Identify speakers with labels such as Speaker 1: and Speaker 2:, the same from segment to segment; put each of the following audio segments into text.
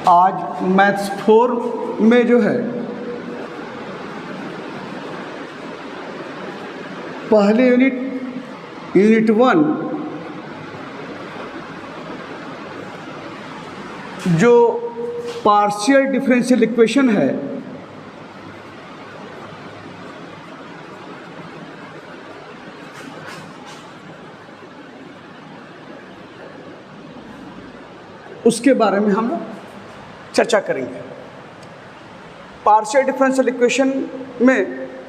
Speaker 1: आज मैथ्स 4 में जो है पहले यूनिट 1 जो पार्शियल डिफरेंशियल इक्वेशन है उसके बारे में हम चर्चा करेंगे। पार्शियल डिफरेंशियल इक्वेशन में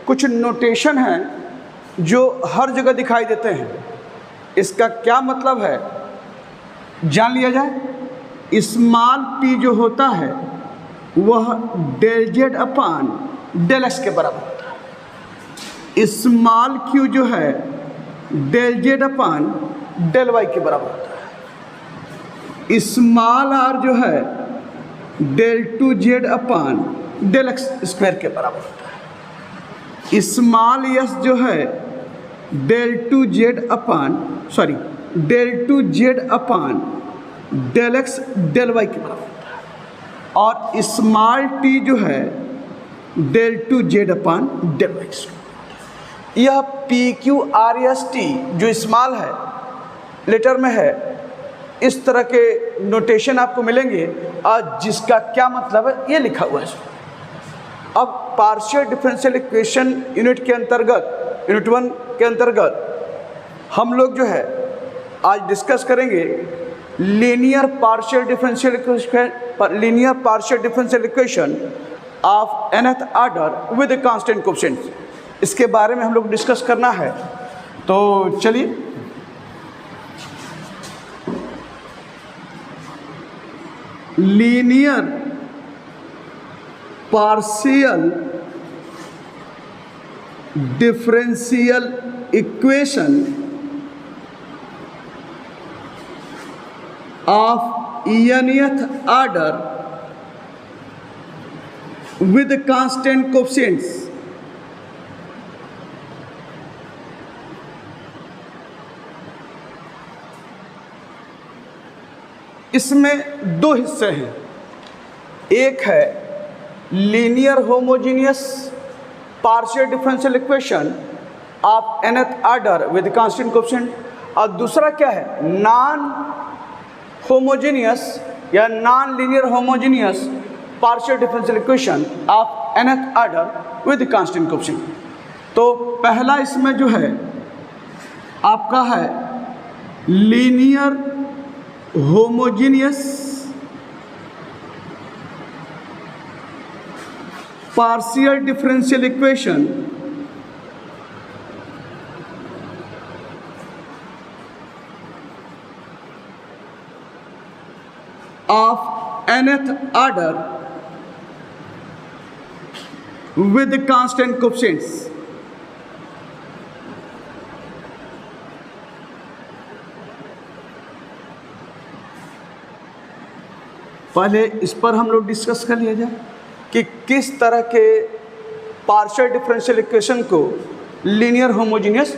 Speaker 1: कुछ नोटेशन हैं जो हर जगह दिखाई देते हैं। इसका क्या मतलब है जान लिया जाए। स्मॉल p जो होता है वह del Z upon del X के बराबर होता है। स्मॉल q जो है del Z upon del Y के बराबर होता है। स्मॉल r जो है del two Z upon del X square के बराबर होता है। स्मॉल s जो है del two Z upon del X del Y के बराबर होता है। और स्मॉल t जो है del two Z upon del Y. यह p q r s t जो स्मॉल है लेटर में है, इस तरह के नोटेशन आपको मिलेंगे और जिसका क्या मतलब है ये लिखा हुआ है। अब पार्शियल डिफरेंशियल इक्वेशन यूनिट 1 के अंतर्गत हम लोग जो है आज डिस्कस करेंगे linear partial differential equation of nth order with constant coefficient. इसके बारे में हम लोग डिस्कस करना है। तो चलिए linear partial differential equation of nth order with constant coefficients इसमें दो हिस्से हैं। एक है linear homogeneous partial differential equation of nth order with constant coefficient और दूसरा क्या है नॉन होमोजीनियस या non linear homogeneous partial differential equation of nth order with constant coefficient. तो पहला इसमें जो है आपका है linear homogeneous partial differential equation of nth order with constant coefficients. पहले इस पर हम लोग डिस्कस कर लिया जाए कि किस तरह के पार्शियल डिफरेंशियल इक्वेशन को linear homogeneous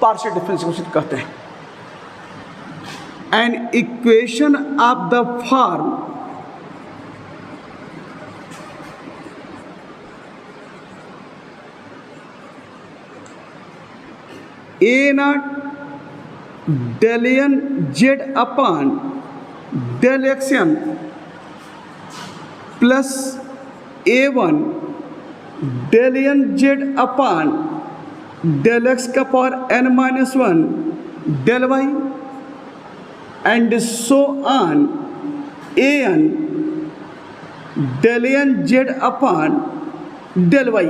Speaker 1: partial differential equation कहते हैं। An equation of the form a not del N z upon del x n plus a1 del N z upon del x का power n-1 del y and so on an del N z upon del y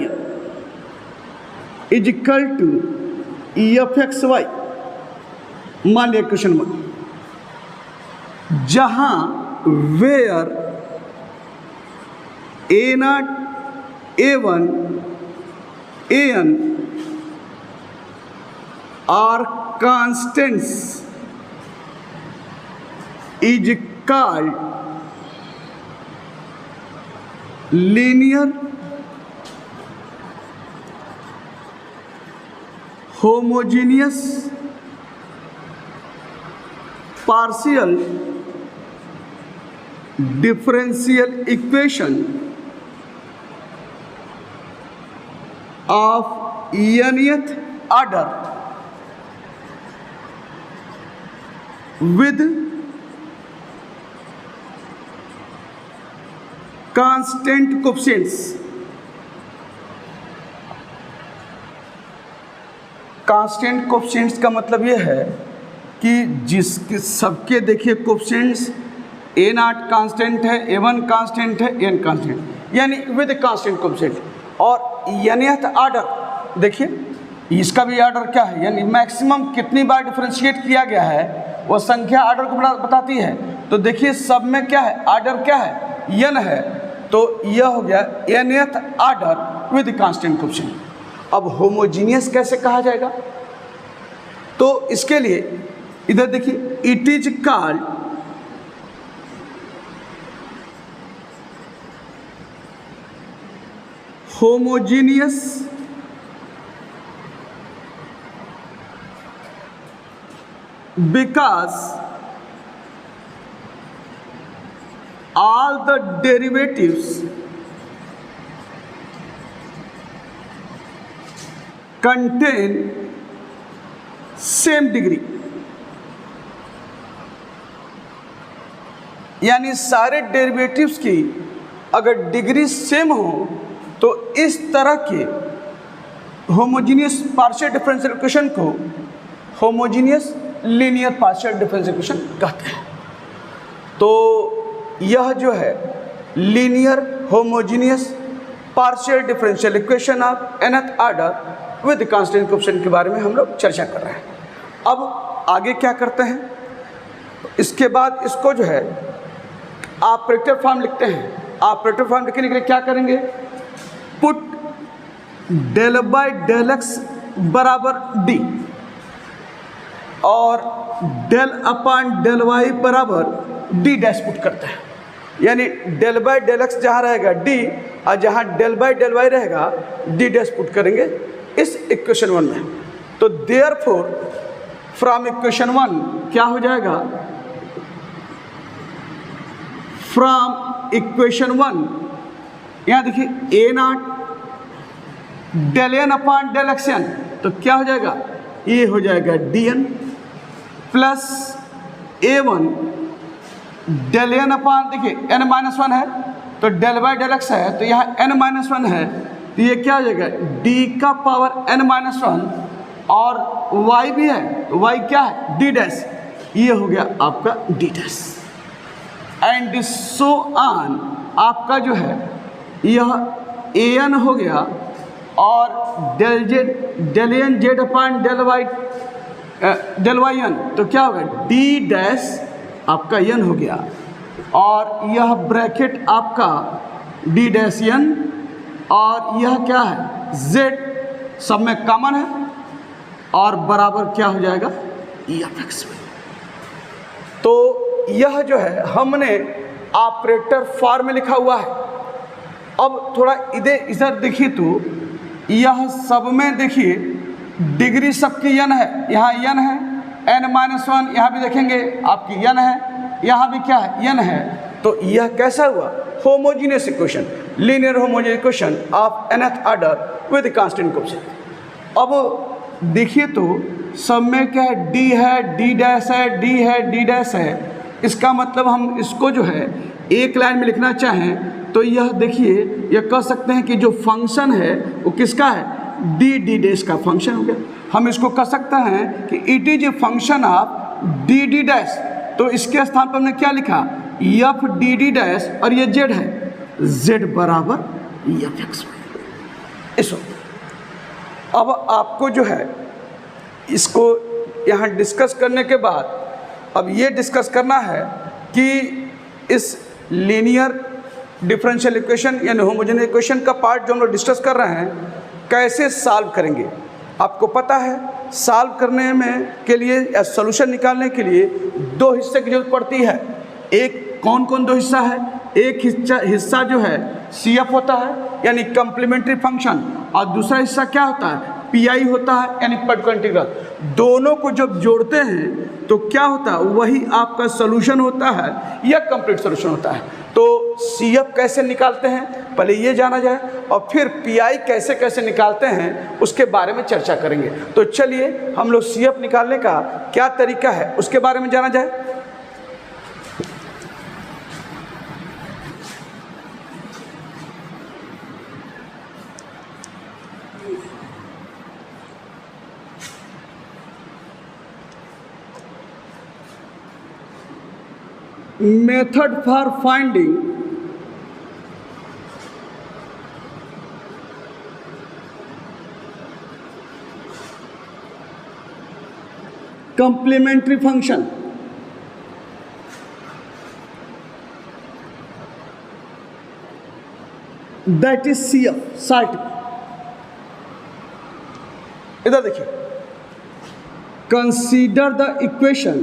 Speaker 1: is equal to f x y. मान लिया question 1 जहाँ where a not a1 an are constants is called linear homogeneous partial differential equation of nth order with constant coefficients. Constant coefficients का मतलब ये है कि जिसके सबके देखिए कोफिशिएंट्स ए नॉट कांस्टेंट है, A1 कांस्टेंट है, N कांस्टेंट, यानी विद कांस्टेंट कोफिशिएंट। और nth ऑर्डर देखिए इसका भी ऑर्डर क्या है, यानी मैक्सिमम कितनी बार डिफरेंशिएट किया गया है वो संख्या ऑर्डर को बताती है। तो देखिए सब में क्या है, ऑर्डर क्या है, n है, तो यह हो गया nth order with constant coefficient. अब होमोजीनियस कैसे कहा जाएगा, तो इसके लिए इधर देखिए it is called homogeneous because all the derivatives contain same degree, यानी सारे डेरिवेटिव्स की अगर डिग्री सेम हो तो इस तरह के होमोजीनियस पार्शियल डिफरेंशियल इक्वेशन को homogeneous linear partial differential equation कहते हैं। तो यह जो है linear homogeneous partial differential equation of nth order with constant coefficient के बारे में हम लोग चर्चा कर रहे हैं। अब आगे क्या करते हैं, इसके बाद इसको जो है ऑपरेटर फॉर्म लिखते हैं। ऑपरेटर फॉर्म लिखने के लिए क्या करेंगे, put del by del X बराबर डी और डेल अपॉन डेल वाई बराबर डी डैश पुट करते हैं, यानी डेल बाय डेल एक्स जहाँ रहेगा डी और जहाँ डेल बाय डेल वाई रहेगा डी डैश पुट करेंगे इस इक्वेशन 1 में। तो देयरफॉर फ्रॉम इक्वेशन 1 क्या हो जाएगा, फ्रॉम इक्वेशन 1 यहाँ देखिए a not del n upon del x n, तो क्या हो जाएगा, ये हो जाएगा d n plus A1 del n upon देखिए एन माइनस 1 है तो डेल बाई डेल एक्स है, तो यहाँ एन माइनस 1 है तो ये क्या हो जाएगा डी का पावर एन माइनस 1 और वाई भी है तो वाई क्या है डी डैश, ये हो गया आपका D dash and so on. आपका जो है यह ए एन हो गया और del Z del N Z upon del Y N, तो क्या होगा डी डैश आपका एन हो गया और यह ब्रैकेट आपका डी डैश एन और यह क्या है जेड सब में कॉमन है और बराबर क्या हो जाएगा ई एफ एक्स में। तो यह जो है हमने ऑपरेटर फॉर्म में लिखा हुआ है। अब थोड़ा इधर देखिए तो यह सब में देखिए डिग्री सबकी एन है, यहाँ एन है एन माइनस 1, यहाँ भी देखेंगे आपकी एन है, यहाँ भी क्या है एन है, तो यह कैसा हुआ homogeneous equation linear homogeneous equation of nth order with constant coefficient. अब देखिए तो सब में क्या है डी है डी डैश है डी है डी डैश है, इसका मतलब हम इसको जो है एक लाइन में लिखना चाहें तो यह देखिए यह कह सकते हैं कि जो फंक्शन है वो किसका है डी डी डैश का फंक्शन हो गया। हम इसको कह सकते हैं कि it is a function of D D dash, तो इसके स्थान पर हमने क्या लिखा एफ डी डी डैश और ये जेड है जेड बराबर एफ एक्स वाई। इस अब आपको जो है इसको यहाँ डिस्कस करने के बाद अब ये डिस्कस करना है कि इस लीनियर डिफरेंशियल इक्वेशन यानी होमोजेनियस इक्वेशन का पार्ट जो हम लोग डिस्कस कर रहे हैं कैसे सॉल्व करेंगे। आपको पता है सॉल्व करने में के लिए या सॉल्यूशन निकालने के लिए दो हिस्से की जरूरत पड़ती है। एक कौन कौन दो हिस्सा है, एक हिस्सा जो है सी एफ होता है यानी कम्प्लीमेंट्री फंक्शन और दूसरा हिस्सा क्या होता है पीआई होता है, यानी पर्टिकुलर इंटीग्रल। दोनों को जब जोड़ते हैं तो क्या होता है, वही आपका सोल्यूशन होता है या कंप्लीट सोल्यूशन होता है। तो सीएफ कैसे निकालते हैं पहले ये जाना जाए, और फिर पीआई कैसे कैसे निकालते हैं उसके बारे में चर्चा करेंगे। तो चलिए हम लोग सीएफ निकालने का क्या तरीका है उसके बारे में जाना जाए। Method for finding complementary function, that is CF, SAT। इधर देखिए, consider the equation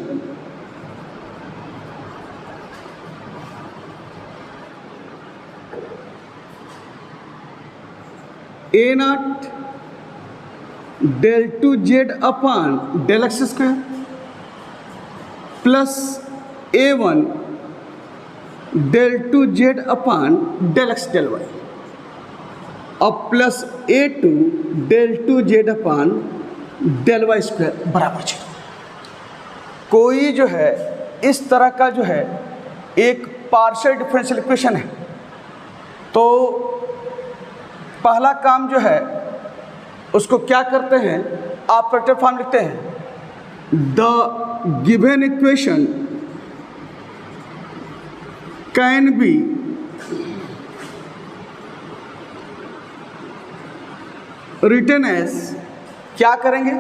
Speaker 1: A naught del 2z upon del x square plus A1 del 2z upon del x del y और plus A2 del 2z upon del y square बराबर 0। कोई जो है इस तरह का जो है एक पार्शियल डिफरेंशियल इक्वेशन है, तो पहला काम जो है उसको क्या करते हैं, ऑपरेटर फॉर्म लिखते हैं। The given equation can be written as, क्या करेंगे,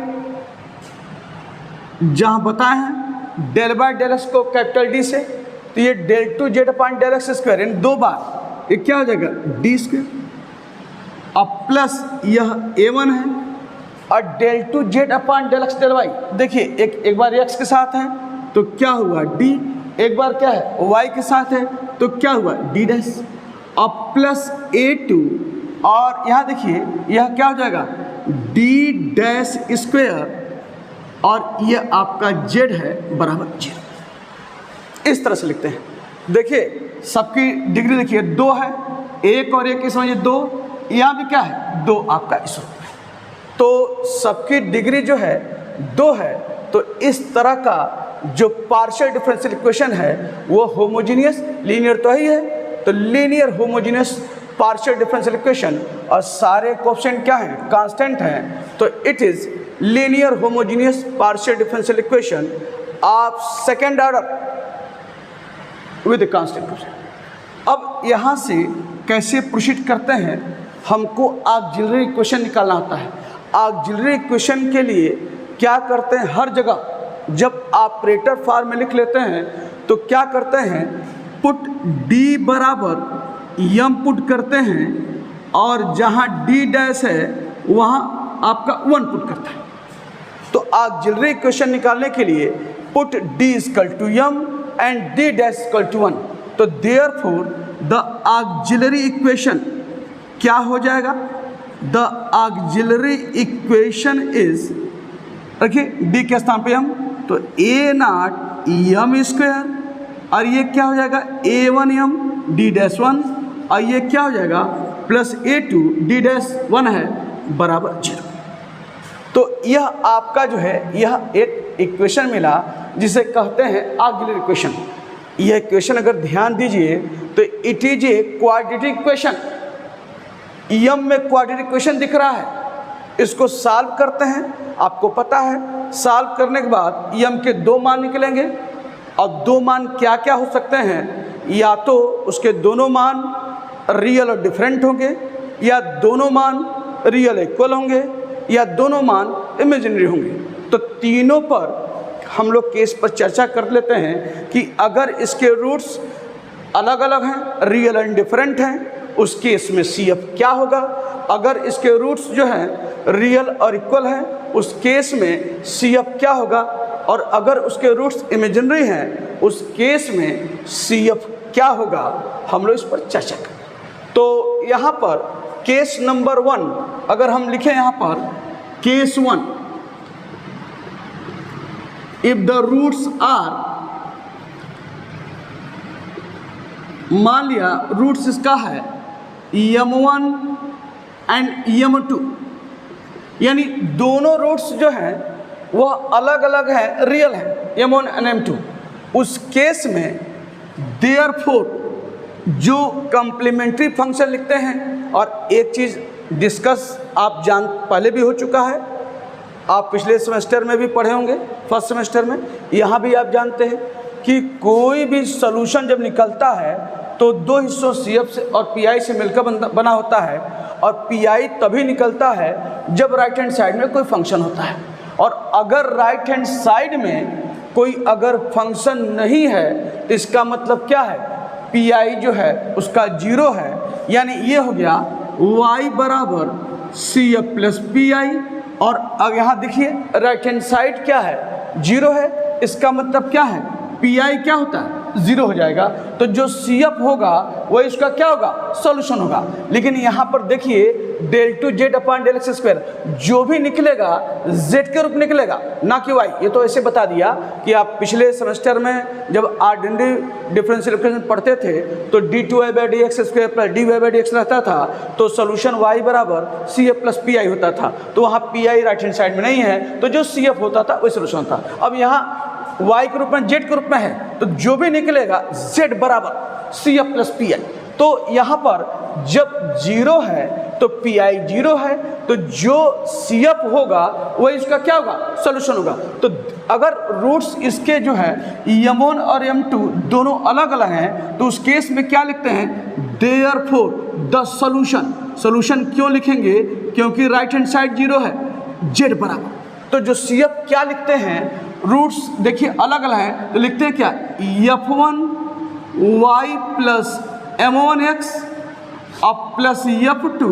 Speaker 1: जहां बताए हैं डेल बाय डेल एक्स को कैपिटल डी से, तो ये del 2z upon del X square यानी 2 बार ये क्या हो जाएगा डी स्क्वायर, अब प्लस यह A1 है और del 2z upon del X del Y. देखिए एक बार x के साथ है तो क्या हुआ d, एक बार क्या है y के साथ है तो क्या हुआ d डैश, अब प्लस A2 और यहाँ देखिए यह क्या हो जाएगा d डैश स्क्वायर और यह आपका z है बराबर 0। इस तरह से लिखते हैं। देखिए सबकी डिग्री देखिए 2 है, 1 और 1 की समझिए 2, यहाँ भी क्या है 2 आपका इस रूप में, तो सबकी डिग्री जो है 2 है। तो इस तरह का जो पार्शियल डिफरेंशियल इक्वेशन है वो होमोजीनियस लीनियर तो ही है, तो linear homogeneous partial differential equation और सारे कोएफिशिएंट क्या हैं कांस्टेंट हैं, तो it is linear homogeneous partial differential equation of second order with constant coefficient. अब यहाँ से कैसे प्रोसीड करते हैं, हमको ऑक्सिलरी इक्वेशन निकालना होता है। ऑक्सिलरी इक्वेशन के लिए क्या करते हैं, हर जगह जब ऑपरेटर फॉर्म में लिख लेते हैं तो क्या करते हैं, पुट d बराबर m पुट करते हैं और जहाँ d डैश है वहाँ आपका 1 पुट करते हैं। तो ऑक्सिलरी इक्वेशन निकालने के लिए put d equal to m and d dash equal to 1, तो देयरफॉर द ऑक्सिलरी इक्वेशन क्या हो जाएगा, द ऑक्सिलरी इक्वेशन इज, रखिए d के स्थान पे हम, तो a नॉट m स्क्वायर और ये क्या हो जाएगा a1m d डैश 1 और ये क्या हो जाएगा प्लस a2 d डैश 1 है बराबर 0। तो यह आपका जो है यह एक इक्वेशन मिला जिसे कहते हैं ऑक्सिलरी इक्वेशन। यह इक्वेशन अगर ध्यान दीजिए तो it is a quadratic equation, m में क्वाड्रेटिक इक्वेशन दिख रहा है, इसको सॉल्व करते हैं। आपको पता है सॉल्व करने के बाद m के 2 मान निकलेंगे और 2 मान क्या क्या हो सकते हैं, या तो उसके दोनों मान रियल और डिफरेंट होंगे, या दोनों मान रियल इक्वल होंगे, या दोनों मान इमेजिनरी होंगे। तो तीनों पर हम लोग केस पर चर्चा कर लेते हैं कि अगर इसके रूट्स अलग अलग हैं, रियल एंड डिफरेंट हैं, उस केस में CF क्या होगा। अगर इसके रूट्स जो हैं रियल और इक्वल हैं, उस केस में CF क्या होगा। और अगर उसके रूट्स इमेजिनरी हैं, उस केस में CF क्या होगा, हम लोग इस पर चर्चा करें। तो यहाँ पर केस नंबर 1 अगर हम लिखें यहाँ पर, case 1, if the roots are, मान लिया रूट्स इसका है m1 एंड m2, यानी दोनों रूट्स जो हैं वह अलग अलग हैं, रियल हैं, m1 एंड m2। उस केस में देयरफॉर जो कम्प्लीमेंट्री फंक्शन लिखते हैं, और एक चीज़ डिस्कस आप पहले भी हो चुका है, आप पिछले सेमेस्टर में भी पढ़े होंगे, फर्स्ट सेमेस्टर में, यहाँ भी आप जानते हैं कि कोई भी सॉल्यूशन जब निकलता है तो दो हिस्सों CF से और PI से मिलकर बना होता है, और PI तभी निकलता है जब राइट हैंड साइड में कोई फंक्शन होता है। और अगर राइट हैंड साइड में कोई अगर फंक्शन नहीं है तो इसका मतलब क्या है, PI जो है उसका 0 है, यानी ये हो गया y बराबर CF प्लस PI। और अब यहाँ देखिए राइट हैंड साइड क्या है, 0 है, इसका मतलब क्या है, PI क्या होता है, 0 हो जाएगा। तो जो CF होगा वही इसका क्या होगा, सॉल्यूशन होगा। लेकिन यहाँ पर देखिए del two Z upon del X square, जो भी निकलेगा z के रूप निकलेगा, ना कि y। ये तो ऐसे बता दिया कि आप पिछले सेमेस्टर में जब ऑर्डिनरी डिफरेंशियल इक्वेशन पढ़ते थे तो d2y/dx स्क्वायर प्लस dy/dx रहता था, तो सॉल्यूशन y बराबर CF प्लस PI होता था। तो वहाँ PI राइट हैंड साइड में नहीं है, तो जो CF होता था वही सॉल्यूशन था। अब यहाँ y के रूप में z के रूप में है, तो जो भी निकलेगा z बराबर CF प्लस PI। तो यहाँ पर जब 0 है तो PI 0 है, तो जो CF होगा वही इसका क्या होगा, सॉल्यूशन होगा। तो अगर रूट्स इसके जो है m1 और m2 दोनों अलग अलग हैं, तो उस केस में क्या लिखते हैं, देयरफॉर द सॉल्यूशन। सॉल्यूशन क्यों लिखेंगे, क्योंकि राइट हैंड साइड 0 है, z बराबर। तो जो CF क्या लिखते हैं, रूट्स देखिए अलग अलग हैं, तो लिखते हैं क्या, f1 y प्लस m1x अब plus f2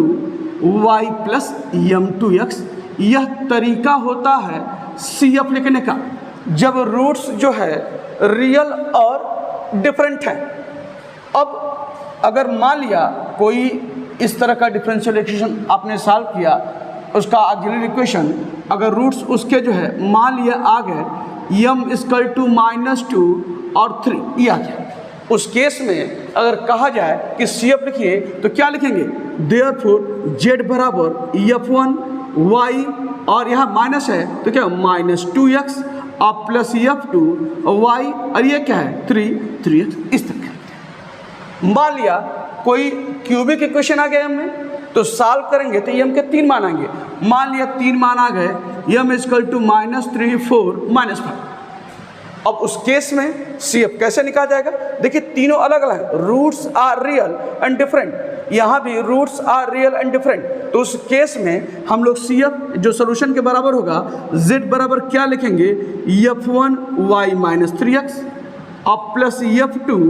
Speaker 1: y plus m2x। यह तरीका होता है CF लिखने का जब रूट्स जो है रियल और डिफरेंट हैं। अब अगर मान लिया कोई इस तरह का डिफरेंशियल इक्वेशन आपने सॉल्व किया, उसका ऑक्सिलरी इक्वेशन, अगर रूट्स उसके जो है मान लिया आ गए m = -2 और 3, ये आ गया। उस केस में अगर कहा जाए कि CF लिखिए तो क्या लिखेंगे, देयरफॉर z बराबर f1 y, और यहाँ माइनस है तो क्या -2x और प्लस f2 y, और ये क्या है 3x। इस तरह मान लिया कोई क्यूबिक इक्वेशन आ गया हमने, तो सॉल्व करेंगे तो m के 3 मान आएंगे। मान लिया 3 मान आ गए, m = -3 4 -5। अब उस केस में CF कैसे निकाला जाएगा, देखिए तीनों अलग अलग है, roots are real and different, यहाँ भी roots are real and different. तो उस केस में हम लोग CF जो सोल्यूशन के बराबर होगा, z बराबर क्या लिखेंगे, f1 y -3x अब plus f2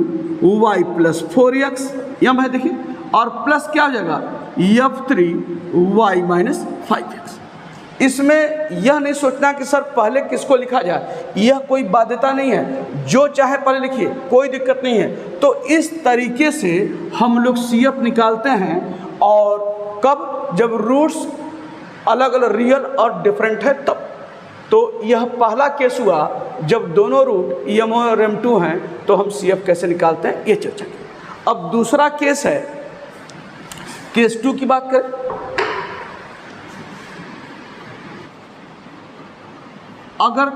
Speaker 1: y plus 4x, यहाँ है देखिए, और प्लस क्या हो जाएगा f3 y -5x। इसमें यह नहीं सोचना कि सर पहले किसको लिखा जाए, यह कोई बाध्यता नहीं है, जो चाहे पहले लिखिए, कोई दिक्कत नहीं है। तो इस तरीके से हम लोग CF निकालते हैं, और कब, जब रूट्स अलग अलग रियल और डिफरेंट है तब। तो यह पहला केस हुआ जब दोनों रूट m1 और m2 हैं, तो हम CF कैसे निकालते हैं ये चर्चा की। अब दूसरा केस है, केस 2 की बात करें। अगर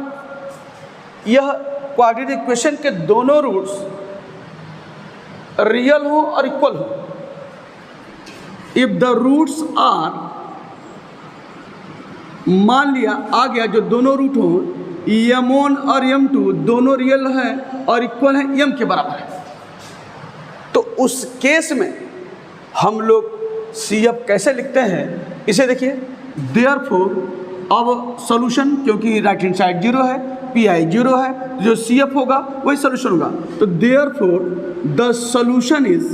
Speaker 1: यह क्वाड्रेटिक इक्वेशन के दोनों रूट्स रियल हो और इक्वल हो, इफ द रूट्स आर, मान लिया आ गया जो दोनों रूट हो m1 और m2 दोनों रियल हैं और इक्वल हैं, m के बराबर है, तो उस केस में हम लोग CF कैसे लिखते हैं, इसे देखिए, देयरफॉर अब सॉल्यूशन, क्योंकि राइट हैंड साइड 0 है, PI 0 है, जो CF होगा वही सॉल्यूशन होगा। तो therefore the solution is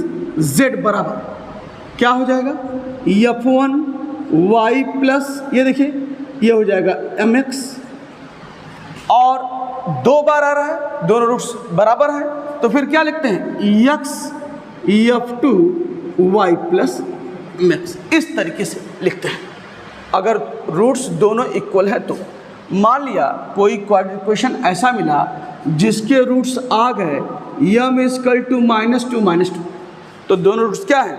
Speaker 1: z बराबर क्या हो जाएगा, f1 y प्लस, ये देखिए ये हो जाएगा mx, और 2 बार आ रहा है, दोनों रूट्स बराबर हैं, तो फिर क्या लिखते हैं x f2 y plus mx। इस तरीके से लिखते हैं। अगर रूट्स दोनों इक्वल है तो मान लिया कोई क्वाड्रेटिक इक्वेशन ऐसा मिला जिसके रूट्स आ गए m = -2 तो दोनों रूट्स क्या है,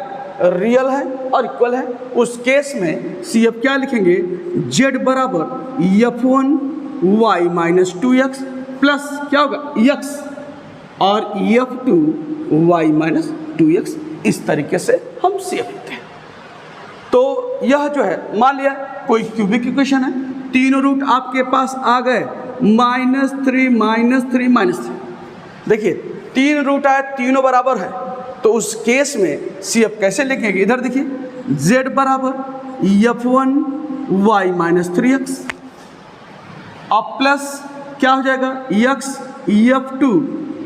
Speaker 1: रियल है और इक्वल है। उस केस में CF क्या लिखेंगे, z बराबर f1 y - 2x प्लस क्या होगा x और f2 y - 2x। इस तरीके से हम CF लिखते हैं। तो यह जो है मान लिया कोई क्यूबिक इक्वेशन है, तीनों रूट आपके पास आ गए -3 देखिए 3 रूट आए, तीनों बराबर है, तो उस केस में CF कैसे लिखेंगे, इधर देखिए z बराबर f1 y - 3x और प्लस क्या हो जाएगा x f2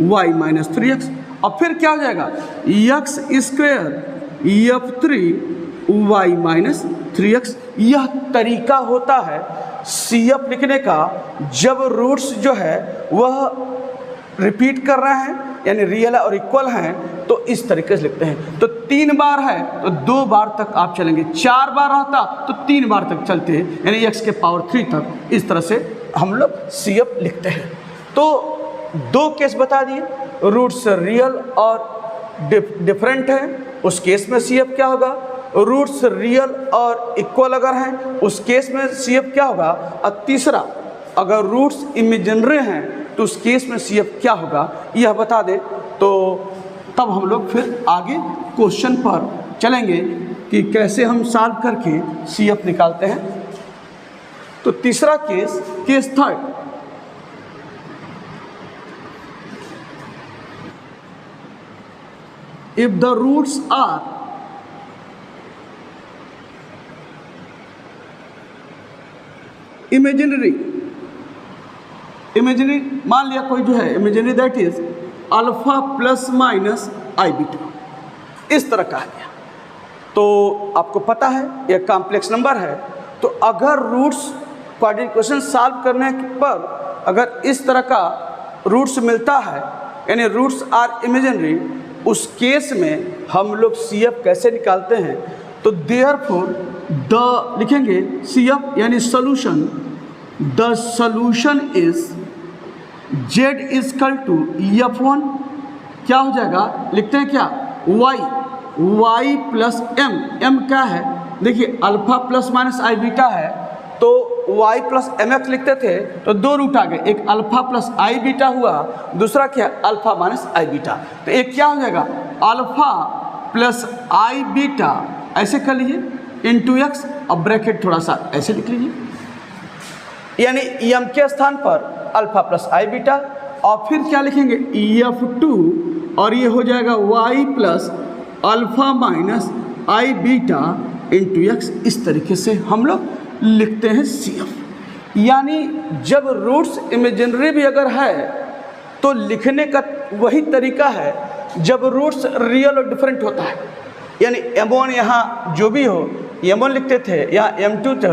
Speaker 1: y - 3x और फिर क्या हो जाएगा x square f3 y - 3x। यह तरीका होता है CF लिखने का जब रूट्स जो है वह रिपीट कर रहे हैं यानी रियल और इक्वल हैं, तो इस तरीके से लिखते हैं। तो 3 बार है तो 2 बार तक आप चलेंगे, 4 बार रहता तो 3 बार तक चलते हैं यानी x के पावर 3 तक। इस तरह से हम लोग CF लिखते हैं। तो 2 केस बता दिए, रूट्स रियल और डिफरेंट है, उस केस में CF क्या होगा, रूट्स रियल और इक्वल अगर हैं उस केस में CF क्या होगा, और तीसरा अगर रूट्स इमेजिनरी हैं तो उस केस में CF क्या होगा, यह बता दे तो तब हम लोग फिर आगे क्वेश्चन पर चलेंगे कि कैसे हम सॉल्व करके CF निकालते हैं। तो तीसरा case third, if the roots are imaginary मान लिया कोई जो है imaginary, that is alpha plus minus i beta, इस तरह कहा गया। तो आपको पता है यह कॉम्प्लेक्स नंबर है, तो अगर रूट्स क्वाड्रेटिक इक्वेशन सॉल्व करने पर अगर इस तरह का रूट्स मिलता है यानी रूट्स आर इमेजिनरी, उस केस में हम लोग CF कैसे निकालते हैं। तो देयरफॉर द लिखेंगे CF यानी solution, the solution is z = f1 क्या हो जाएगा, लिखते हैं क्या y प्लस m क्या है, देखिए alpha plus minus i beta है, तो y प्लस mx लिखते थे तो 2 रूट आ गए, एक अल्फा प्लस आई बीटा हुआ, दूसरा क्या अल्फा माइनस आई बीटा। तो एक क्या हो जाएगा अल्फा प्लस आई बीटा, ऐसे कर लीजिए इंटू x और ब्रैकेट थोड़ा सा ऐसे लिख लीजिए, यानी m के स्थान पर अल्फा प्लस आई बीटा और फिर क्या लिखेंगे f2 और ये हो जाएगा y plus alpha minus i beta into x। इस तरीके से हम लोग लिखते हैं CF। यानी जब रूट्स इमेजिनरी भी अगर है तो लिखने का वही तरीका है जब रूट्स रियल और डिफरेंट होता है, यानी m1 यहाँ जो भी हो m1 लिखते थे, यहाँ m2 थे,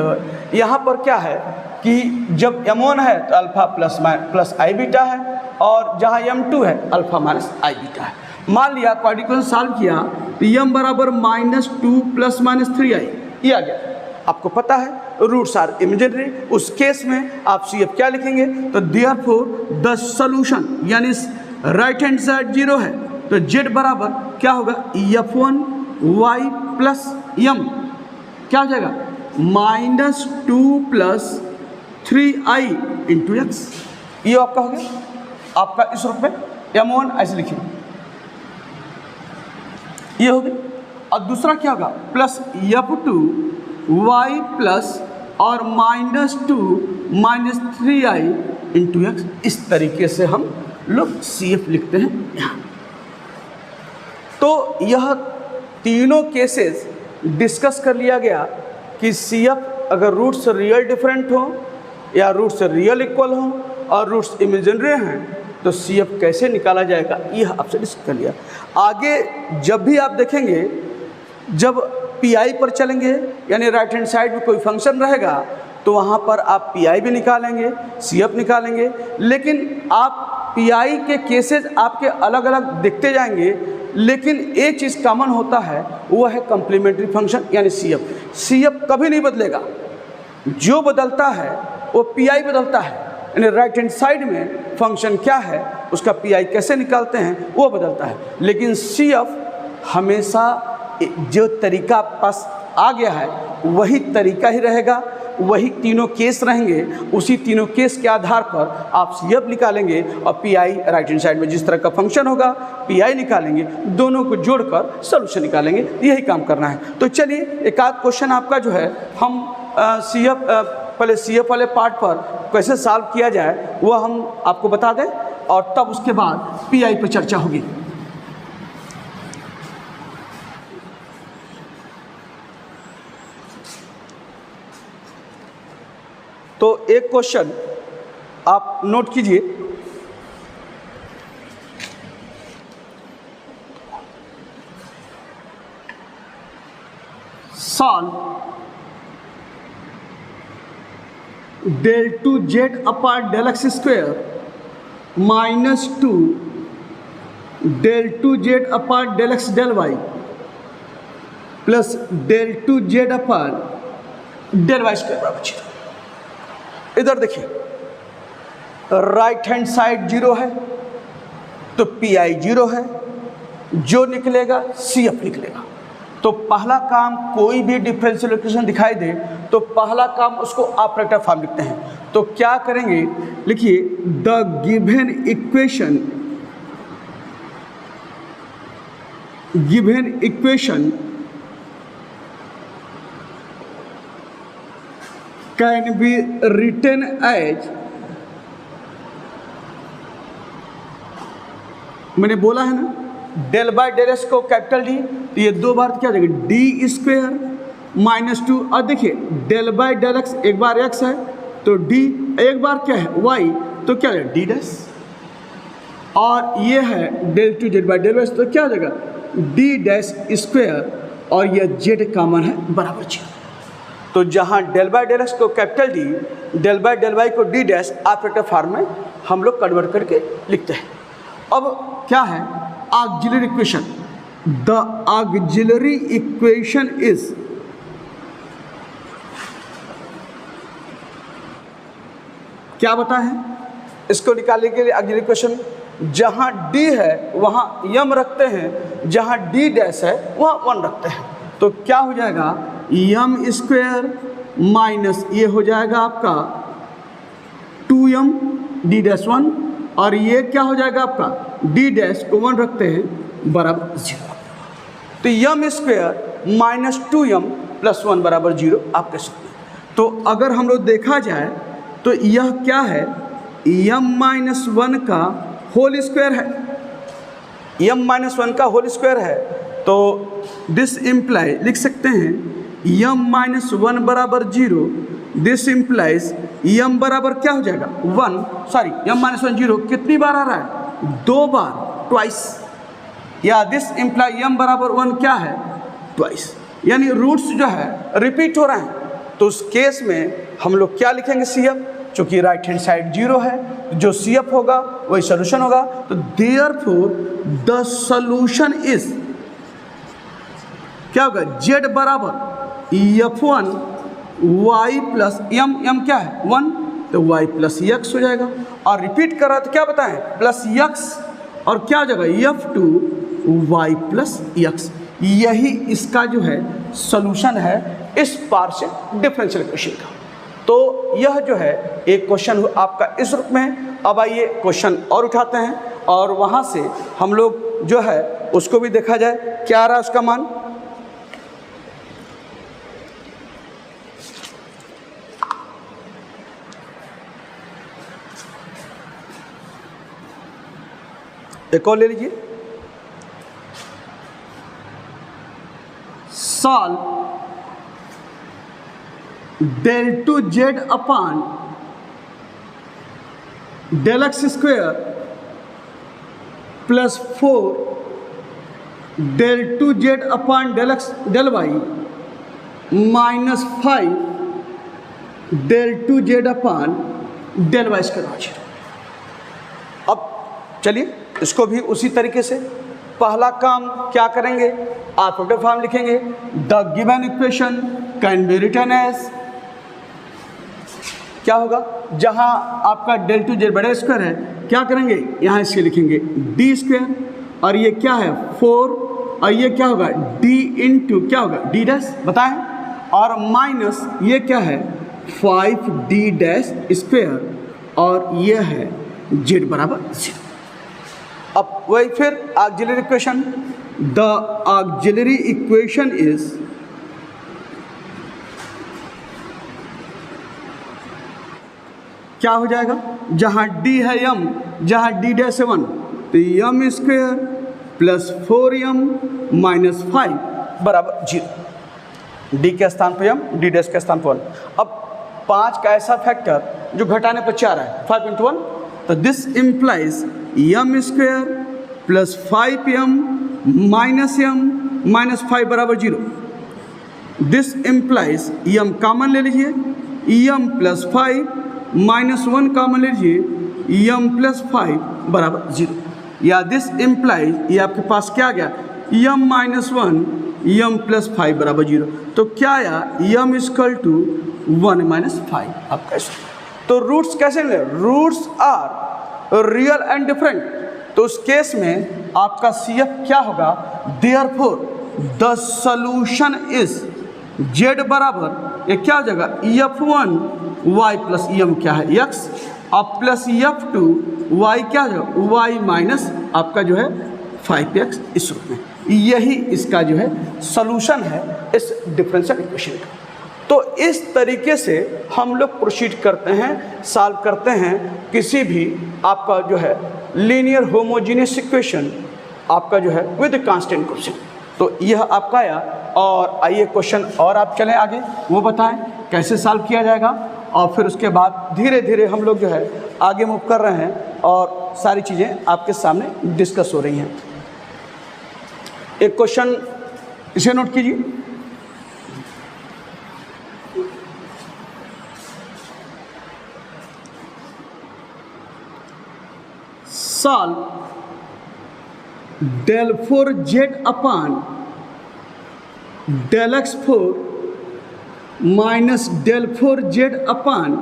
Speaker 1: यहाँ पर क्या है कि जब m1 है तो अल्फा प्लस आई बीटा है और जहाँ m2 है अल्फा माइनस आई बीटा है। मान लिया क्वाड्रेटिक इक्वेशन सॉल्व किया तो m बराबर -2 + -3i, ये आ गया। आपको पता है रूट्स आर इमेजिनरी, उस केस में आप CF क्या लिखेंगे, तो देयरफॉर द सॉल्यूशन यानी राइट हैंड साइड 0 है तो z बराबर क्या होगा f1 y प्लस m क्या हो जाएगा -2 + 3i इंटू x। ये आपका हो गया, आपका इस रूप में m1 ऐसे लिखिए, ये हो गया। और दूसरा क्या होगा प्लस f2 y प्लस और -2 - 3i इंटू x। इस तरीके से हम लोग CF लिखते हैं यहाँ। तो यह तीनों केसेस डिस्कस कर लिया गया कि CF अगर रूट्स रियल डिफरेंट हो या रूट्स रियल इक्वल हो और रूट्स इमेजिनरी हैं तो CF कैसे निकाला जाएगा, यह आपसे डिस्कस कर लिया। आगे जब भी आप देखेंगे, जब PI पर चलेंगे यानी राइट हैंड साइड में कोई फंक्शन रहेगा तो वहाँ पर आप PI भी निकालेंगे, CF निकालेंगे, लेकिन आप PI के केसेस आपके अलग अलग दिखते जाएंगे, लेकिन एक चीज़ कॉमन होता है वो है कम्प्लीमेंट्री फंक्शन यानी CF। CF कभी नहीं बदलेगा, जो बदलता है वो पी आई बदलता है, यानी राइट हैंड साइड में फंक्शन क्या है उसका पी आई कैसे निकालते हैं वो बदलता है। लेकिन सी एफ हमेशा जो तरीका पास आ गया है वही तरीका ही रहेगा, वही तीनों केस रहेंगे, उसी तीनों केस के आधार पर आप सी एफ निकालेंगे और P I right hand side में जिस तरह का फंक्शन होगा पी आई निकालेंगे, दोनों को जोड़कर सोल्यूशन निकालेंगे, यही काम करना है। तो चलिए एक आध क्वेश्चन आपका जो है हम सी एफ पहले सी एफ वाले पार्ट पर कैसे सॉल्व किया जाए वो हम आपको बता दें और तब उसके बाद पी आई पर चर्चा होगी। तो एक क्वेश्चन आप नोट कीजिए, solve del 2z upon del x square minus 2 del 2z upon del x del y plus del 2z upon del y square बराबर 0। इधर देखिए राइट हैंड साइड 0 है तो पी आई 0 है, जो निकलेगा सी एफ निकलेगा। तो पहला काम कोई भी डिफरेंशियल इक्वेशन दिखाई दे तो पहला काम उसको ऑपरेटर फॉर्म लिखते हैं। तो क्या करेंगे, लिखिए the given equation can be written as, मैंने बोला है ना डेल बाय डेल एक्स को कैपिटल डी, तो ये दो बार क्या हो जाएगा डी स्क्वायर माइनस 2। और देखिए डेल बाय डेल एक्स एक बार एक्स है तो डी, एक बार क्या है वाई तो क्या है डी डैश, और ये है del 2z bye del x तो क्या हो जाएगा डी डैश स्क्वायर, और यह जेड कॉमन है बराबर 0। तो जहाँ डेल बाय डेल एक्स को capital D, del by del Y को डी डैश ऑपरेटर फॉर्म में हम लोग कन्वर्ट करके लिखते हैं। अब क्या है auxiliary equation, the auxiliary equation is, क्या बता है इसको निकालने के लिए ऑक्सिलरी इक्वेशन, जहाँ डी है वहाँ यम रखते हैं, जहाँ डी डैश है वहाँ 1 रखते हैं। तो क्या हो जाएगा यम स्क्वायर माइनस ये हो जाएगा आपका 2m डी डैश 1, और ये क्या हो जाएगा आपका डी डैश को 1 रखते हैं बराबर 0। तो यम स्क्वायर माइनस 2m प्लस 1 बराबर 0 आप कह सकते हैं। तो अगर हम लोग देखा जाए तो यह क्या है m माइनस 1 का होल स्क्वायर है, m माइनस 1 का होल स्क्वायर है। तो दिस इम्प्लाई लिख सकते हैं m माइनस 1 बराबर 0, दिस इम्प्लाइज m बराबर क्या हो जाएगा 1, सॉरी m माइनस 1 0 कितनी बार आ रहा है 2 बार, ट्वाइस, या दिस इम्प्लाई m बराबर 1 क्या है ट्वाइस, यानी रूट्स जो है रिपीट हो रहे हैं। तो उस केस में हम लोग क्या लिखेंगे सी एफ, चूँकि राइट हैंड साइड 0 है, जो सी एफ होगा वही सोल्यूशन होगा। तो देयरफॉर द सोल्यूशन इज क्या होगा z बराबर f1 y प्लस m क्या है 1, तो y प्लस x हो जाएगा, और रिपीट कर रहा है तो क्या बताएं प्लस x, और क्या हो जाएगा f2 y प्लस x। यही इसका जो है सॉल्यूशन है इस पार्शियल डिफरेंशियल इक्वेशन का। तो यह जो है एक क्वेश्चन आपका इस रूप में है। अब आइए क्वेश्चन और उठाते हैं और वहाँ से हम लोग जो है उसको भी देखा जाए क्या आ रहा है उसका मान। एक और ले लीजिए, solve del 2z upon del x square plus 4 del 2z upon del x del y minus 5 del 2z upon del y square. अब चलिए इसको भी उसी तरीके से पहला काम क्या करेंगे, ऑपरेटर फॉर्म लिखेंगे। The given equation can be written as क्या होगा, जहाँ आपका डेल टू जेड बड़ा स्क्वायर है क्या करेंगे, यहाँ इसके लिखेंगे डी स्क्वायर, और ये क्या है 4, और ये क्या होगा डी इंटू क्या होगा डी डैश बताएं, और माइनस ये क्या है 5d डैश स्क्वायर, और ये है z बराबर 0। अब वही फिर auxiliary equation, the auxiliary equation is क्या हो जाएगा, जहाँ d है m, जहाँ d डैश है 1, तो m square plus 4m minus 5 बराबर 0। d के स्थान पर m, d डैश के स्थान पर 1। अब 5 का ऐसा फैक्टर जो घटाने पर 4 है, 5 इंटू 1, तो this implies m square plus 5m minus m minus 5 बराबर 0। दिस इम्प्लाइज m कॉमन ले लीजिए, m प्लस 5 माइनस 1 कॉमन लीजिए, m प्लस 5 बराबर 0, या दिस इम्प्लाइज ये आपके पास क्या आ गया m माइनस 1 m प्लस 5 बराबर 0। तो क्या आया m इक्वल टू 1 माइनस 5 आपका। तो रूट्स कैसे ले, roots are real and different, तो उस केस में आपका CF क्या होगा, therefore the solution is z बराबर ये क्या हो जाएगा F1 y प्लस em क्या है x, अब प्लस F2 y क्या हो जाएगा y माइनस आपका जो है 5x, इस रूप में। यही इसका जो है सॉल्यूशन है इस डिफरेंशियल इक्वेशन का। तो इस तरीके से हम लोग प्रोसीड करते हैं, सॉल्व करते हैं किसी भी आपका जो है लीनियर होमोजीनियस इक्वेशन आपका जो है विद कांस्टेंट क्वेश्चन। तो यह आपका आया, और आइए क्वेश्चन और आप चलें आगे, वो बताएं कैसे सॉल्व किया जाएगा, और फिर उसके बाद धीरे धीरे हम लोग जो है आगे मूव कर रहे हैं और सारी चीज़ें आपके सामने डिस्कस हो रही हैं। एक क्वेश्चन इसे नोट कीजिए, solve del 4z upon del x4 minus del 4z upon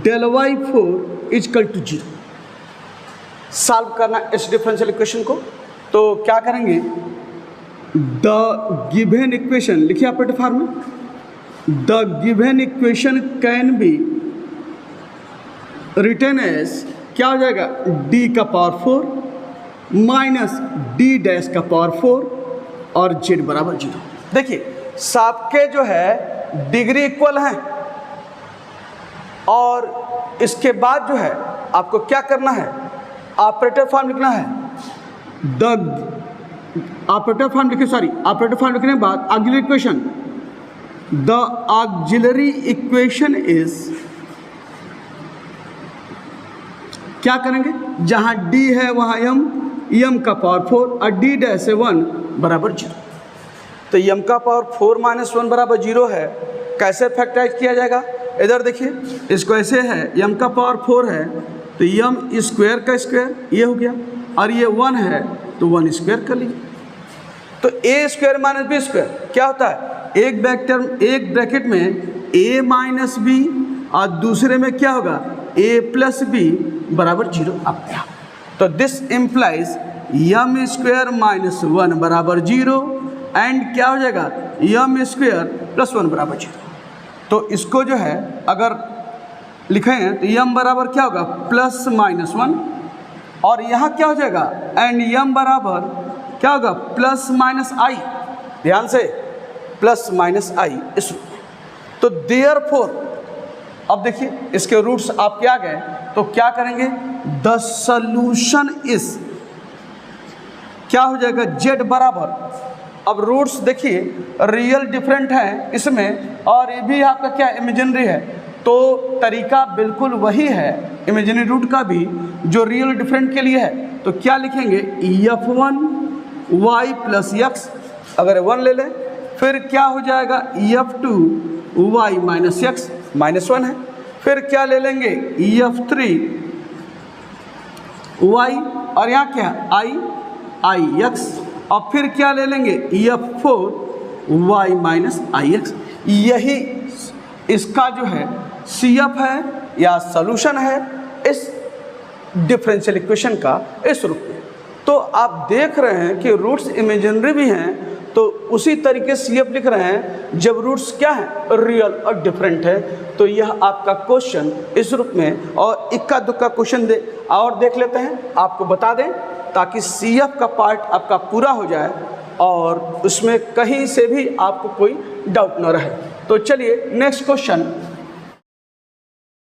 Speaker 1: del y4 equal to 0। Solve करना इस डिफरेंशियल इक्वेशन को, तो क्या करेंगे, द गिवन इक्वेशन लिखिए ऑपरेटिव फॉर्म में, the given equation can be written as क्या हो जाएगा d का पावर 4 माइनस d डैश का पावर 4 और z बराबर 0। देखिए सबके जो है डिग्री इक्वल हैं, और इसके बाद जो है आपको क्या करना है, ऑपरेटर फॉर्म लिखना है, द ऑपरेटर फॉर्म लिखिए, सॉरी ऑपरेटर फॉर्म लिखने के बाद auxiliary equation, the auxiliary equation is क्या करेंगे, जहां d है वहां m का पावर 4 और d डैश है 1 बराबर 0। तो m का पावर 4 माइनस 1 बराबर 0 है, कैसे फैक्टराइज किया जाएगा, इधर देखिए इसको ऐसे है, m का पावर 4 है तो m स्क्वायर का स्क्वायर ये हो गया, और ये 1 है तो 1 स्क्वायर कर लीजिए। तो a square minus B square क्या होता है, एक ब्रैकेट में a माइनस बी और दूसरे में क्या होगा a प्लस बी बराबर 0 आपके यहाँ। तो this implies m square minus 1 बराबर 0 एंड क्या हो जाएगा m स्क्वायर प्लस 1 बराबर 0। तो इसको जो है अगर लिखे हैं तो m बराबर क्या होगा प्लस माइनस 1, और यहाँ क्या हो जाएगा एंड m बराबर क्या होगा प्लस माइनस आई, ध्यान से प्लस माइनस आई इस रूप में। तो देयरफॉर अब देखिए इसके रूट्स आपके आ गए, तो क्या करेंगे, द सॉल्यूशन इज क्या हो जाएगा z बराबर, अब रूट्स देखिए रियल डिफरेंट है इसमें, और ये भी आपका क्या इमेजिनरी है, तो तरीका बिल्कुल वही है इमेजिनरी रूट का भी जो रियल डिफरेंट के लिए है। तो क्या लिखेंगे f1 y प्लस x, अगर 1 ले लें, फिर क्या हो जाएगा f2 y minus x minus 1 है, फिर क्या ले लेंगे f3 y और यहाँ क्या i x, और फिर क्या ले लेंगे f4 y माइनस ix। यही इसका जो है CF है या सॉल्यूशन है इस डिफरेंशियल इक्वेशन का इस रूप में। तो आप देख रहे हैं कि रूट्स इमेजिनरी भी हैं, तो उसी तरीके से CF लिख रहे हैं जब रूट्स क्या है रियल और डिफरेंट है। तो यह आपका क्वेश्चन इस रूप में, और इक्का दुक्का क्वेश्चन और देख लेते हैं, आपको बता दें ताकि CF का पार्ट आपका पूरा हो जाए और उसमें कहीं से भी आपको कोई डाउट न रहे। तो चलिए नेक्स्ट क्वेश्चन